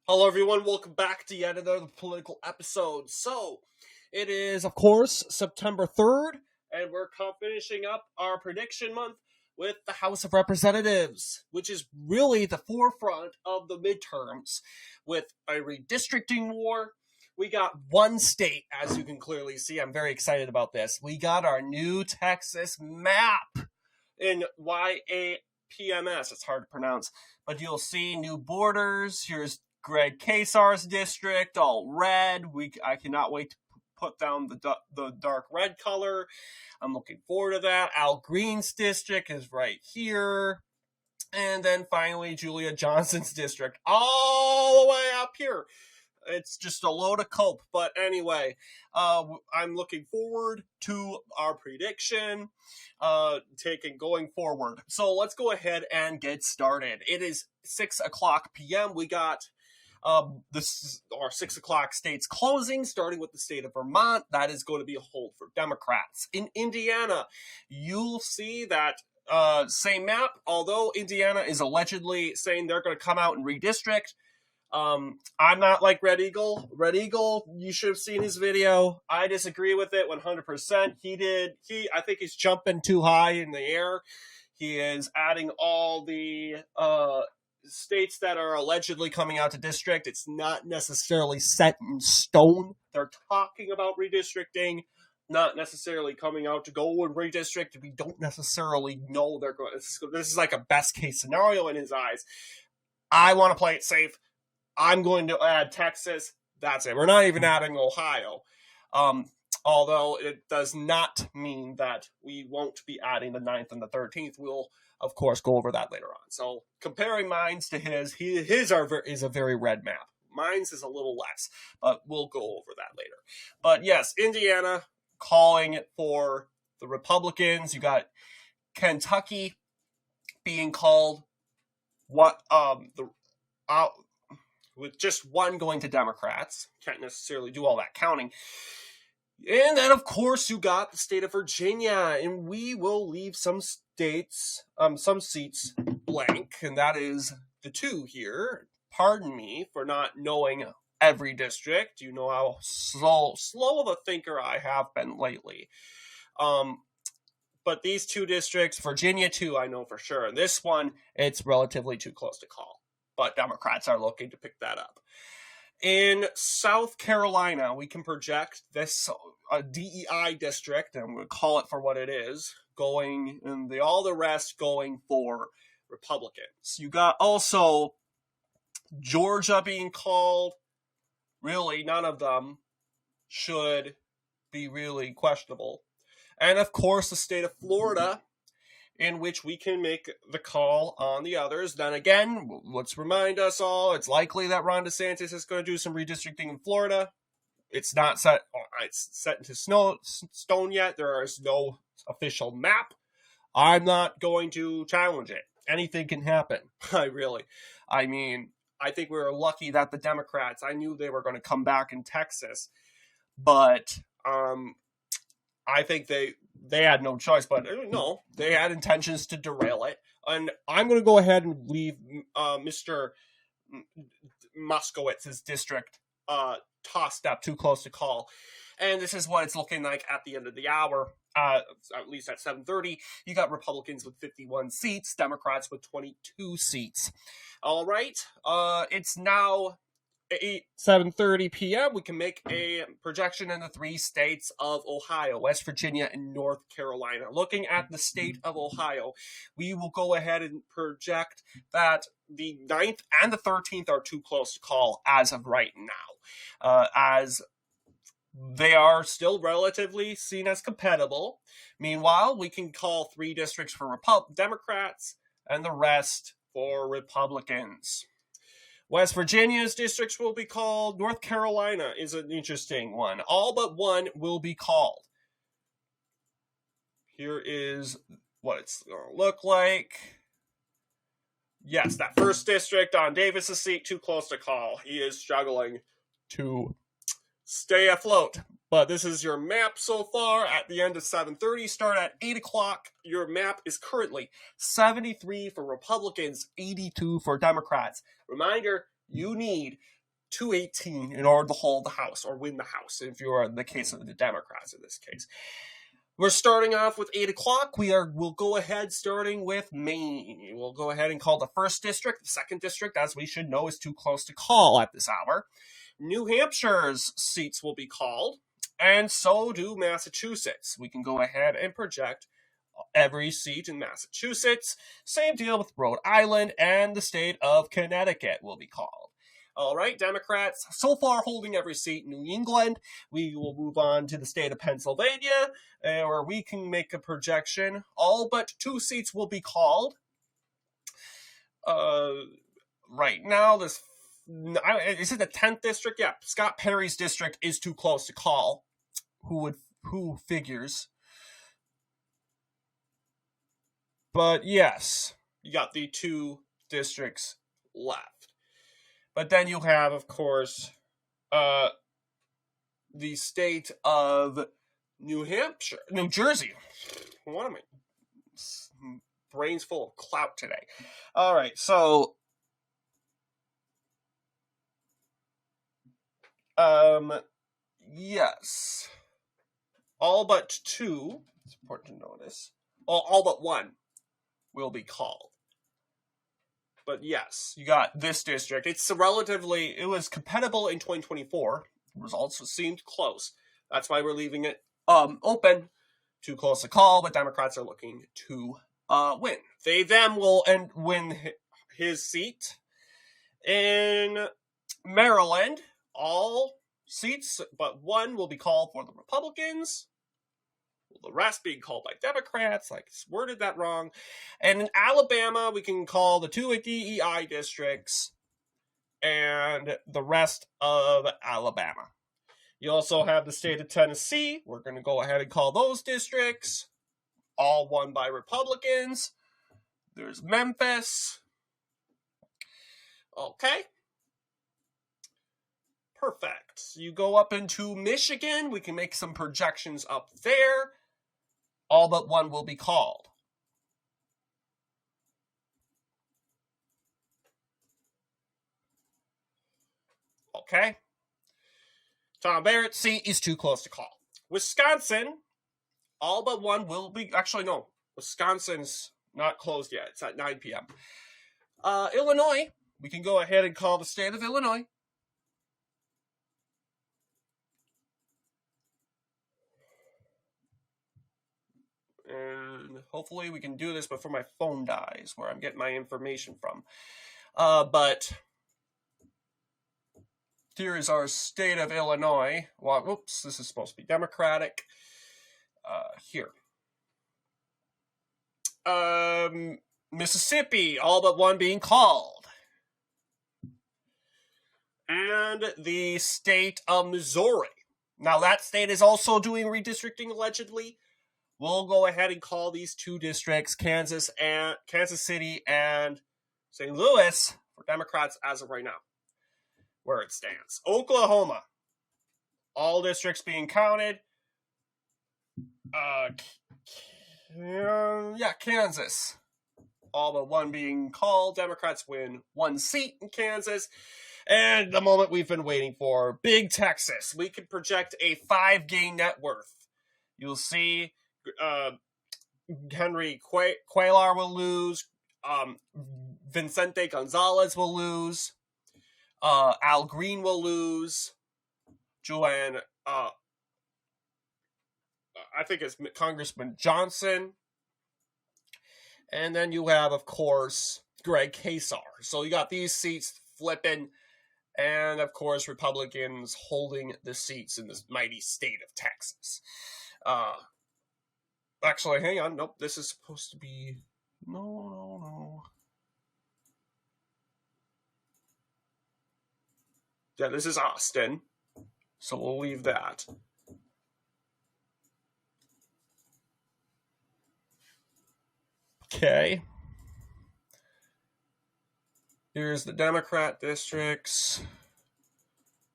Hello, everyone. Welcome back to yet another political episode. So, it is, of course, September 3rd, and we're finishing up our prediction month with the House of Representatives, which is really the forefront of the midterms. With a redistricting war, we got one state, as you can clearly see. I'm very excited about this. We got our new Texas map in YAPMS. It's hard to pronounce, but you'll see new borders. Here's Greg Kasar's district, all red. I cannot wait to put down the dark red color. I'm looking forward to that. Al Green's district is right here. And then finally, Julia Johnson's district, all the way up here. It's just a load of cope. But anyway, I'm looking forward to our prediction going forward. So let's go ahead and get started. It is 6 o'clock p.m. We got this is our 6 o'clock states closing, starting with the state of Vermont. That is going to be a hold for Democrats. In Indiana, you'll see that same map, although Indiana is allegedly saying they're going to come out and redistrict. I'm not like Red Eagle. Red Eagle, you should have seen his video. I disagree with it 100%. I think he's jumping too high in the air. He is adding all the states that are allegedly coming out to district. It's not necessarily set in stone. They're talking about redistricting, not necessarily coming out to go and redistrict. We don't necessarily know they're going. This is like a best case scenario in his eyes. I want to play it safe. I'm going to add Texas. That's it. We're not even adding Ohio. Although it does not mean that we won't be adding the 9th and the 13th. We'll, of course, go over that later on. So comparing mine's to his is a very red map. Mine's is a little less, but we'll go over that later. But yes, Indiana calling for the Republicans. You got Kentucky being called with just one going to Democrats. Can't necessarily do all that counting. And then, of course, you got the state of Virginia, and we will leave some seats blank, and that is the 2 here. Pardon me for not knowing every district. You know how slow of a thinker I have been lately. But these 2 districts, Virginia 2, I know for sure. And this one, it's relatively too close to call. But Democrats are looking to pick that up. In South Carolina, we can project this DEI district, and we'll call it for what it is, all the rest going for Republicans. You got also Georgia being called. Really, none of them should be really questionable. And of course, the state of Florida, in which we can make the call on the others. Then again, let's remind us all, it's likely that Ron DeSantis is going to do some redistricting in Florida. It's not set into stone yet. There is no official map. I'm not going to challenge it. Anything can happen. I think we were lucky that the Democrats, I knew they were going to come back in Texas, but I think they had no choice, but no, they had intentions to derail it. And I'm going to go ahead and leave Mr. Moskowitz's district tossed up, too close to call. And this is what it's looking like at the end of the hour, at least at 7:30. You got Republicans with 51 seats, Democrats with 22 seats. All right, it's now 7:30 p.m. We can make a projection in the 3 states of Ohio, West Virginia, and North Carolina. Looking at the state of Ohio, we will go ahead and project that the 9th and the 13th are too close to call as of right now, as they are still relatively seen as compatible. Meanwhile, we can call 3 districts for Democrats and the rest for Republicans. West Virginia's districts will be called. North Carolina is an interesting one. All but one will be called. Here is what it's going to look like. Yes, that first district on Davis's seat, too close to call. He is struggling to stay afloat. But this is your map so far at the end of 7:30. Start at 8 o'clock. Your map is currently 73 for Republicans, 82 for Democrats. Reminder, You need 218 in order to hold the House or win the House, if you're in the case of the Democrats in this case. We're starting off with 8 o'clock. We'll go ahead starting with Maine. We'll go ahead and call the 1st district. The 2nd district, as we should know, is too close to call at this hour. New Hampshire's seats will be called, and so do Massachusetts. We can go ahead and project every seat in Massachusetts. Same deal with Rhode Island, and the state of Connecticut will be called. All right, Democrats so far holding every seat in New England. We will move on to the state of Pennsylvania, where we can make a projection. All but 2 seats will be called. Right now, is it the 10th district? Yeah, Scott Perry's district is too close to call. Who figures? But yes, you got the 2 districts left. But then you have, of course, the state of New Jersey. What am I? Brain's full of clout today. All right, so yes, all but 2. It's important to notice. All but 1 will be called. But yes, you got this district. It was compatible in 2024. Results seemed close. That's why we're leaving it open. Too close to call, but Democrats are looking to win. They then will win his seat. In Maryland, all seats but 1 will be called for the Republicans. The rest being called by Democrats. I worded that wrong. And in Alabama, we can call the 2 DEI districts and the rest of Alabama. You also have the state of Tennessee. We're going to go ahead and call those districts. All won by Republicans. There's Memphis. Okay. Perfect. You go up into Michigan. We can make some projections up there. All but 1 will be called. Okay. Tom Barrett's seat is too close to call. Wisconsin, all but 1 will be... Actually, no. Wisconsin's not closed yet. It's at 9 p.m. Illinois, we can go ahead and call the state of Illinois. And hopefully we can do this before my phone dies, where I'm getting my information from. But here is our state of Illinois. Well, oops, this is supposed to be Democratic. Here. Mississippi, all but 1 being called. And the state of Missouri. Now, that state is also doing redistricting, allegedly. We'll go ahead and call these 2 districts, Kansas City and St. Louis, for Democrats as of right now, where it stands. Oklahoma, all districts being counted. Kansas, all but 1 being called. Democrats win 1 seat in Kansas. And the moment we've been waiting for, big Texas. We could project a 5-game net worth. You'll see Henry Cuellar will lose. Vicente Gonzalez will lose. Al Green will lose. Joanne, I think it's Congressman Johnson. And then you have, of course, Greg Kasar. So you got these seats flipping. And, of course, Republicans holding the seats in this mighty state of Texas. Actually, hang on. Nope, this is supposed to be... No. Yeah, this is Austin. So we'll leave that. Okay. Here's the Democrat districts.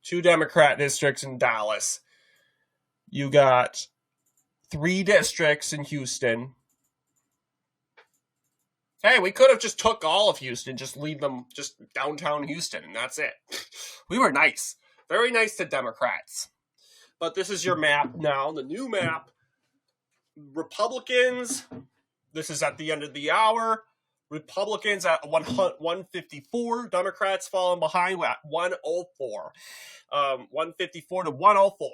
2 Democrat districts in Dallas. You got 3 districts in Houston. Hey, we could have just took all of Houston, just leave them just downtown Houston, and that's it. We were nice. Very nice to Democrats. But this is your map now, the new map. Republicans, this is at the end of the hour. Republicans at 154. Democrats falling behind at 104. 154 to 104.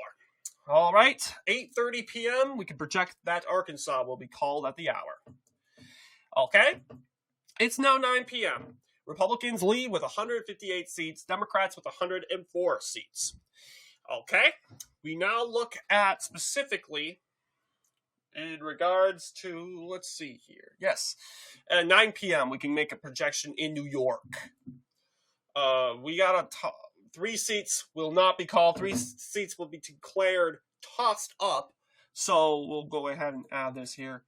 All right, 8:30 p.m. We can project that Arkansas will be called at the hour. Okay, it's now 9 p.m. Republicans lead with 158 seats. Democrats with 104 seats. Okay, we now look at specifically in regards to, let's see here. Yes, at 9 p.m. we can make a projection in New York. We got 3 seats will not be called. 3 seats will be declared tossed up. So we'll go ahead and add this here.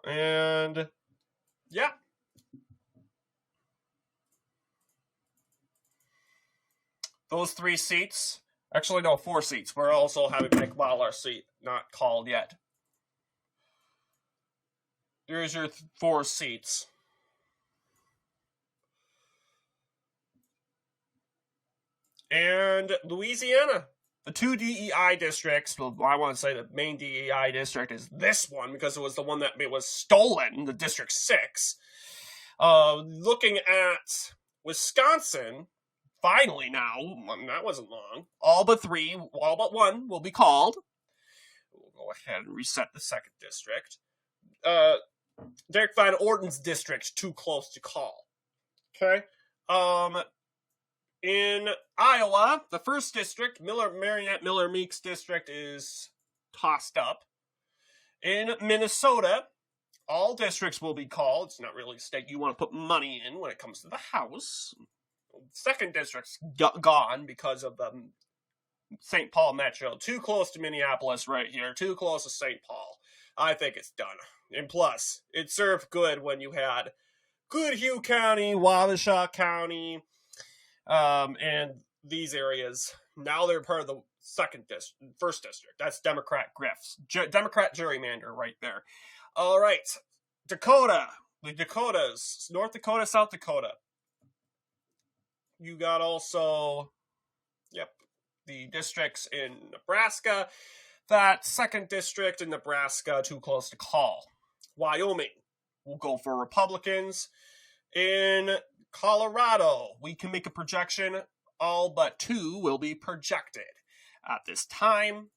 And yeah. Those 3 seats, actually no, 4 seats. We're also having Mike Waller seat not called yet. Here's your 4 seats. And Louisiana, the 2 DEI districts, well, I want to say the main DEI district is this one because it was the one that was stolen, the District 6. Looking at Wisconsin, finally now, that wasn't long, all but 1 will be called. We'll go ahead and reset the 2nd district. Derek Van Orton's district, too close to call. Okay? In Iowa, the 1st district, Marinette Miller Meeks district, is tossed up. In Minnesota, all districts will be called. It's not really a state you want to put money in when it comes to the House. 2nd district's gone because of St. Paul Metro. Too close to Minneapolis right here. Too close to St. Paul. I think it's done. And plus, it served good when you had Goodhue County, Wabasha County, and these areas. Now they're part of the 1st district. That's Democrat grifts. Democrat gerrymander right there. All right. Dakota. The Dakotas. North Dakota, South Dakota. You got also, the districts in Nebraska. That 2nd district in Nebraska, too close to call. Wyoming will go for Republicans. In Colorado, we can make a projection. All but 2 will be projected at this time.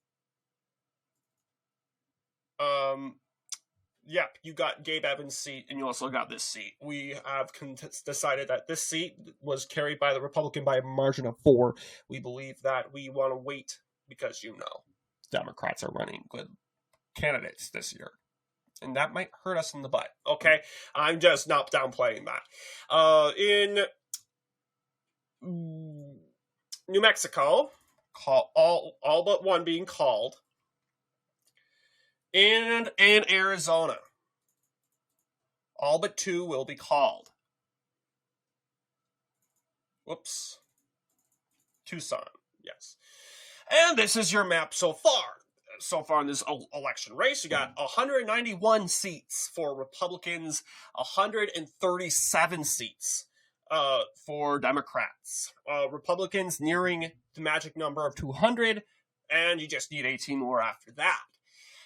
You got Gabe Evans' seat, and you also got this seat. We have decided that this seat was carried by the Republican by a margin of 4. We believe that we want to wait because, Democrats are running good candidates this year. And that might hurt us in the butt, okay? I'm just not downplaying that. In New Mexico, all but 1 being called. And in Arizona, all but 2 will be called. Whoops. Tucson, yes. And this is your map so far. So far in this election race, you got 191 seats for Republicans, 137 seats for Democrats. Republicans nearing the magic number of 200, and you just need 18 more after that.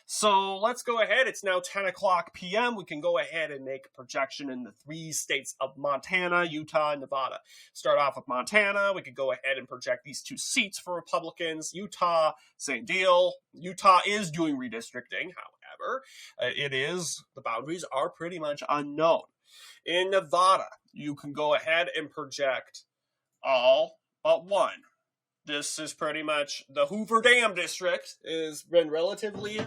So let's go ahead. It's now 10 o'clock p.m. We can go ahead and make a projection in the 3 states of Montana, Utah, and Nevada. Start off with Montana. We could go ahead and project these 2 seats for Republicans. Utah, same deal. Utah is doing redistricting, however. The boundaries are pretty much unknown. In Nevada, you can go ahead and project all but 1. This is pretty much the Hoover Dam district has been relatively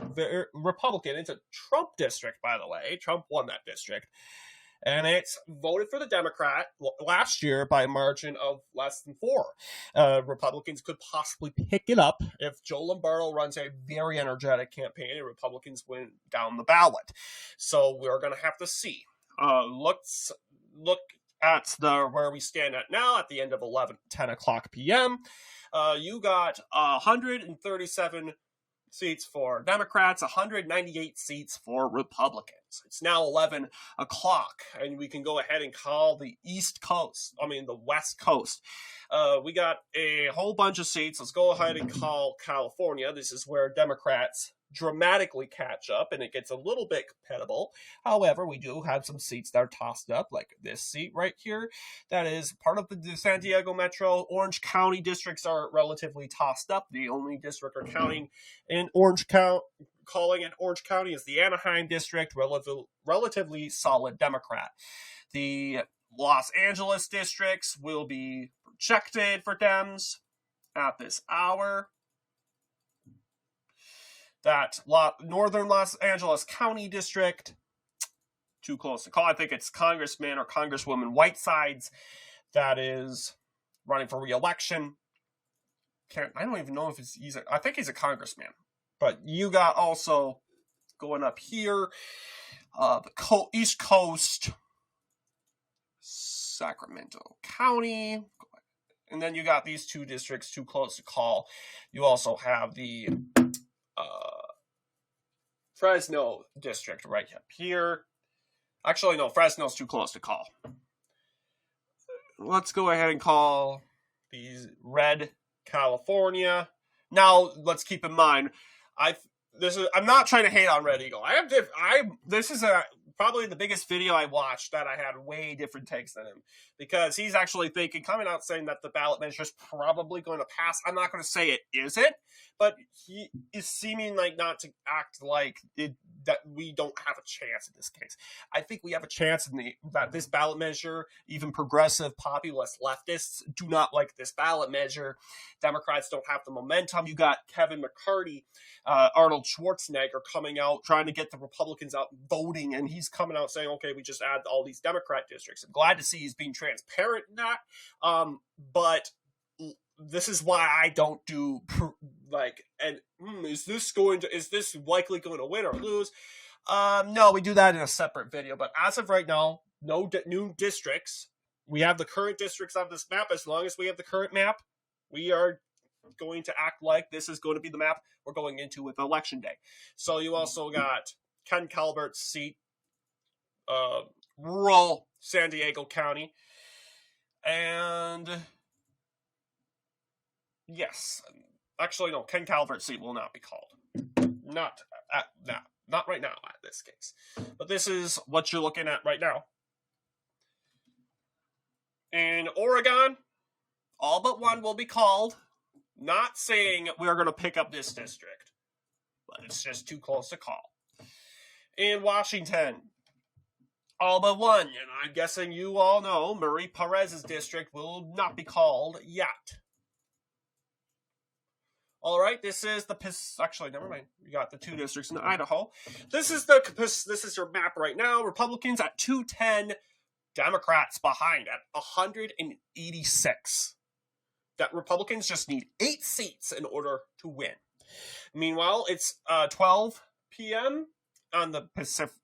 Republican. It's a Trump district, by the way. Trump won that district. And it's voted for the Democrat last year by a margin of less than 4. Republicans could possibly pick it up if Joe Lombardo runs a very energetic campaign and Republicans win down the ballot. So we're going to have to see. Look at where we stand at now at the end of 10 o'clock p.m. You got 137 seats for Democrats, 198 seats for Republicans. It's now 11 o'clock, and we can go ahead and call the West Coast. We got a whole bunch of seats. Let's go ahead and call California. This is where Democrats dramatically catch up, and it gets a little bit competitive. However, we do have some seats that are tossed up, like this seat right here. That is part of the San Diego Metro. Orange County districts are relatively tossed up. The only district are counting in Orange County, calling in Orange County, is the Anaheim district, relatively solid Democrat. The Los Angeles districts will be projected for Dems at this hour. That Northern Los Angeles County District, too close to call. I think it's Congressman or Congresswoman Whitesides that is running for re-election. I don't even know if I think he's a congressman. But you got also going up here, the East Coast, Sacramento County. And then you got these two districts too close to call. You also have the Fresno district right up here. Actually, no, Fresno's too close to call. Let's go ahead and call these red California. Now, let's keep in mind, I'm not trying to hate on Red Eagle. This is probably the biggest video I watched that I had way different takes than him, because he's actually coming out saying that the ballot measure is probably going to pass. I'm not going to say it isn't, but he is seeming like not to act like that we don't have a chance in this case. I think we have a chance that this ballot measure, even progressive populist leftists do not like this ballot measure. Democrats don't have the momentum. You got Kevin McCarthy, Arnold Schwarzenegger coming out trying to get the Republicans out voting, and he's coming out saying, okay, we just add all these Democrat districts. I'm glad to see he's being transparent in that, but this is why I don't do is this likely going to win or lose? No, we do that in a separate video. But as of right now, no new districts. We have the current districts on this map. As long as we have the current map, we are going to act like this is going to be the map we're going into with Election Day. So you also got Ken Calvert's seat, rural San Diego County, and yes, actually no, Ken Calvert's seat will not be called. Not right now at this case. But this is what you're looking at right now. In Oregon, all but one will be called. Not saying we're going to pick up this district, but it's just too close to call. In Washington, all but one, and I'm guessing you all know, Marie Perez's district will not be called yet. All right, this is actually, never mind. You got the two districts in Idaho. This is your map right now. Republicans at 210, Democrats behind at 186. That Republicans just need 8 seats in order to win. Meanwhile, it's 12 p.m. on the Pacific.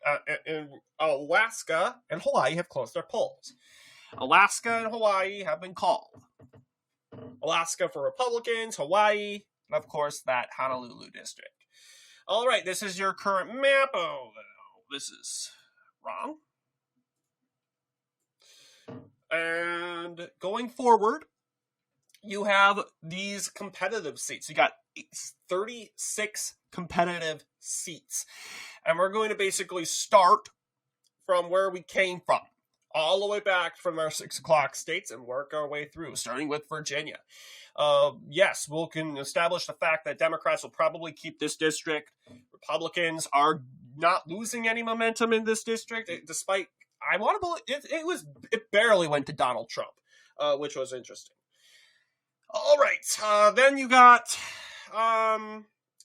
In Alaska and Hawaii have closed their polls. Alaska and Hawaii have been called. Alaska for Republicans, Hawaii, and of course that Honolulu district. All right, this is your current map. Oh, this is wrong. And going forward, you have these competitive seats. You got 36 competitive seats. And we're going to basically start from where we came from, all the way back from our 6 o'clock states and work our way through, starting with Virginia. Yes, we can establish the fact that Democrats will probably keep this district. Republicans are not losing any momentum in this district, despite, I want to believe, it barely went to Donald Trump, which was interesting. All right, then you got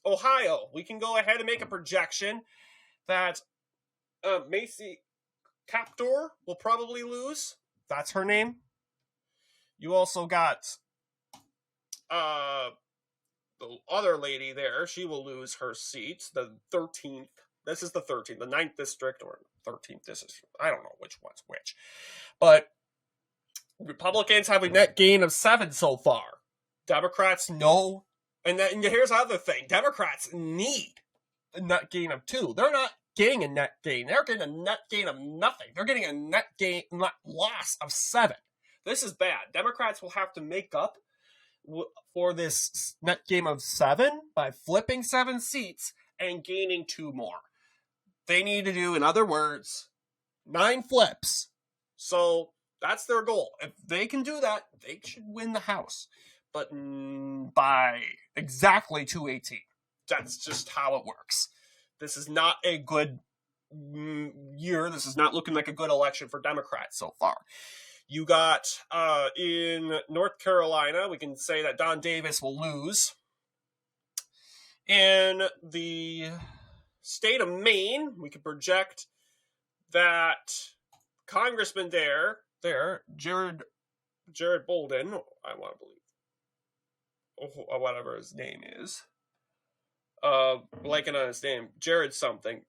Ohio. We can go ahead and make a projection that Macy Kaptur will probably lose. That's her name. You also got the other lady there. She will lose her seat. The 13th. This is the 13th. The 9th district or 13th. I don't know which one's which. But Republicans have a net gain of 7 so far. Democrats, no. And here's the other thing. Democrats need a net gain of 2. They're not getting a net gain. They're getting a net gain of nothing. They're getting a net loss of 7. This is bad. Democrats will have to make up for this net gain of 7 by flipping 7 seats and gaining 2 more. They need to do, in other words, 9 flips. So that's their goal. If they can do that, they should win the House. But by exactly 218. That's just how it works. This is not a good year. This is not looking like a good election for Democrats so far. You got, in North Carolina, we can say that Don Davis will lose. In the state of Maine, we can project that Congressman there, Jared Bolden, I want to believe, whatever his name is, blanking on his name, Jared something,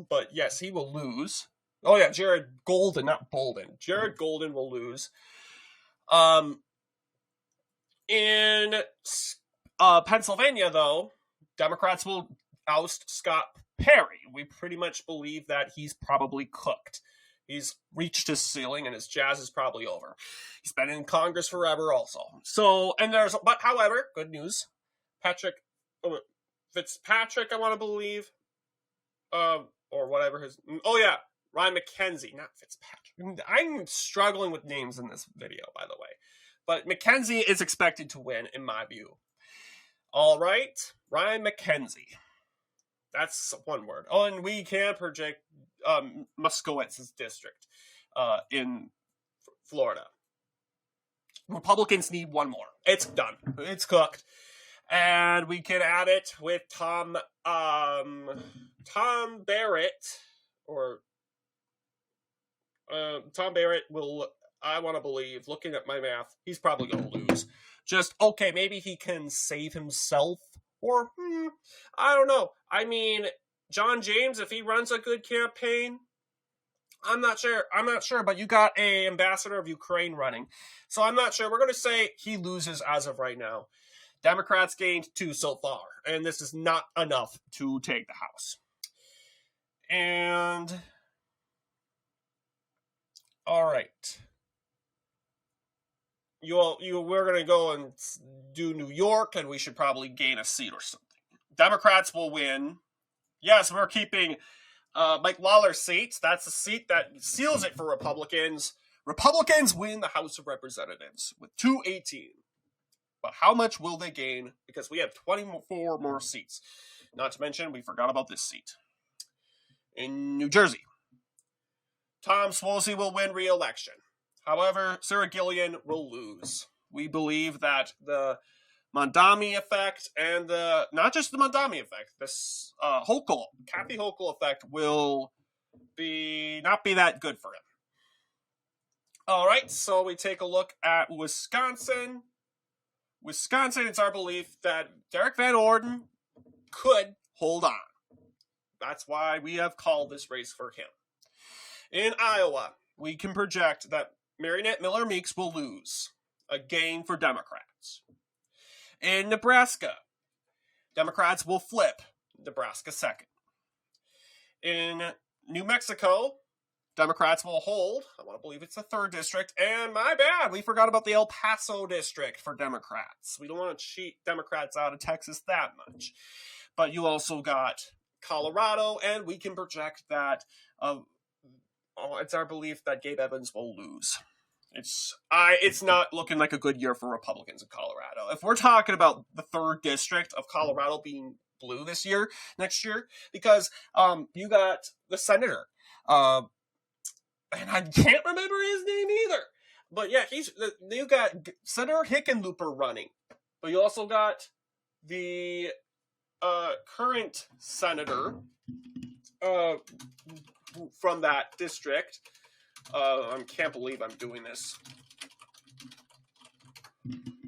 but yes, he will lose. Oh yeah, Jared Golden, not Bolden. Jared Golden will lose. In Pennsylvania, though, Democrats will oust Scott Perry. We pretty much believe that he's probably cooked. He's reached his ceiling and his jazz is probably over. He's been in Congress forever also. So, however, good news. Fitzpatrick, I want to believe, or whatever Ryan McKenzie, not Fitzpatrick. I'm struggling with names in this video, by the way. But McKenzie is expected to win, in my view. All right, Ryan McKenzie. That's one word. Oh, and we can project Moskowitz's district in Florida. Republicans need 1 more. It's done. It's cooked. And we can add it with Tom Barrett, or Tom Barrett will, I want to believe, looking at my math, he's probably going to lose. Just, okay, maybe he can save himself, or, I don't know. I mean, John James, if he runs a good campaign, I'm not sure, but you got a ambassador of Ukraine running. So I'm not sure. We're going to say he loses as of right now. Democrats gained 2 so far, and this is not enough to take the House. And all right, we're going to go and do New York, and we should probably gain a seat or something. Democrats will win. Yes, we're keeping Mike Lawler's seat. That's a seat that seals it for Republicans. Republicans win the House of Representatives with 218. But how much will they gain? Because we have 24 more seats. Not to mention, we forgot about this seat. In New Jersey, Tom Suozzi will win re-election. However, Sarah Gillian will lose. We believe that the Mondami effect and not just the Mondami effect, this Kathy Hochul effect will not be that good for him. All right, so we take a look at Wisconsin. It's our belief that Derek Van Orden could hold on. That's why we have called this race for him. In Iowa, we can project that Marinette Miller Meeks will lose, a gain for Democrats. In Nebraska, Democrats will flip Nebraska second. In New Mexico, Democrats will hold. I want to believe it's the 3rd district. And my bad, we forgot about the El Paso district for Democrats. We don't want to cheat Democrats out of Texas that much. But you also got Colorado, and we can project that it's our belief that Gabe Evans will lose. It's not looking like a good year for Republicans in Colorado. If we're talking about the 3rd district of Colorado being blue next year, because you got the senator, and I can't remember his name either. But yeah, you got Senator Hickenlooper running. But you also got the current senator from that district. I can't believe I'm doing this.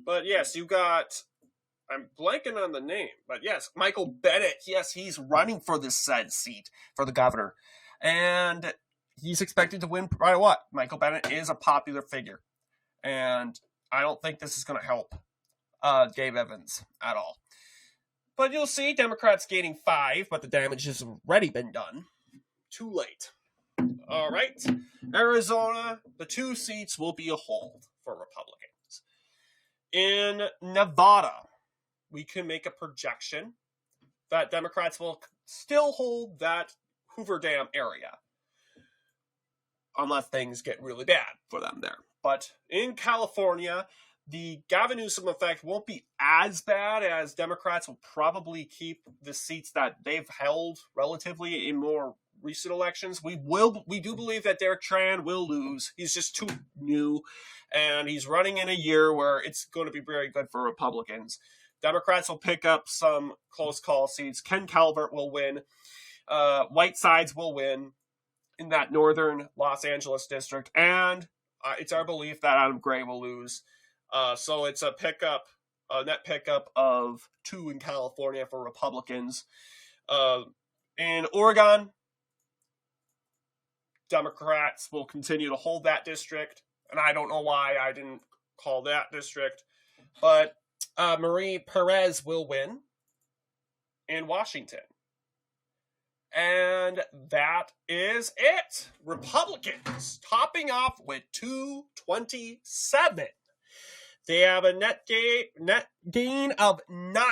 But yes, you got, I'm blanking on the name, but yes, Michael Bennet. Yes, he's running for this said seat for the governor. And he's expected to win by what? Michael Bennet is a popular figure. And I don't think this is going to help Dave Evans at all. But you'll see Democrats gaining 5, but the damage has already been done. Too late. All right. Arizona, the 2 seats will be a hold for Republicans. In Nevada, we can make a projection that Democrats will still hold that Hoover Dam area, unless things get really bad for them there. But in California, the Gavin Newsom effect won't be as bad, as Democrats will probably keep the seats that they've held relatively in more recent elections. We do believe that Derek Tran will lose. He's just too new, and he's running in a year where it's going to be very good for Republicans. Democrats will pick up some close call seats. Ken Calvert will win. Whitesides will win in that northern Los Angeles district, and it's our belief that Adam Gray will lose. So it's a net pickup of 2 in California for Republicans. In Oregon, Democrats will continue to hold that district, and I don't know why I didn't call that district, but Marie Perez will win in Washington. And that is it. Republicans topping off with 227. They have a net gain of 9.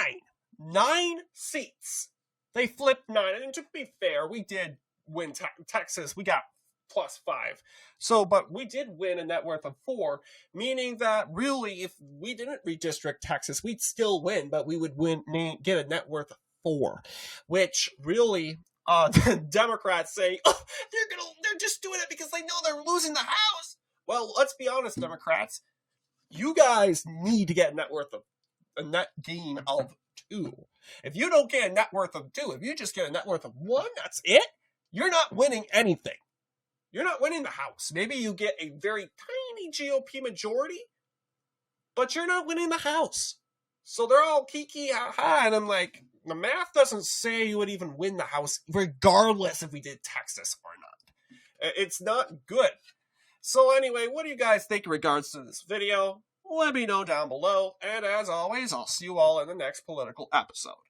9 seats. They flipped 9. And to be fair, we did win Texas. We got +5. So, but we did win a net worth of 4, meaning that really, if we didn't redistrict Texas, we'd still win, but we would get a net worth of 4, which really, the Democrats say, oh, they're just doing it because they know they're losing the House. Well, let's be honest, Democrats, you guys need to get a net gain of 2. If you don't get a net worth of 2, if you just get a net worth of 1, that's it. You're not winning anything. You're not winning the House. Maybe you get a very tiny GOP majority, but you're not winning the House. So they're all kiki ha, and I'm like, the math doesn't say you would even win the House, regardless if we did Texas or not. It's not good. So anyway, what do you guys think in regards to this video? Let me know down below, and as always, I'll see you all in the next political episode.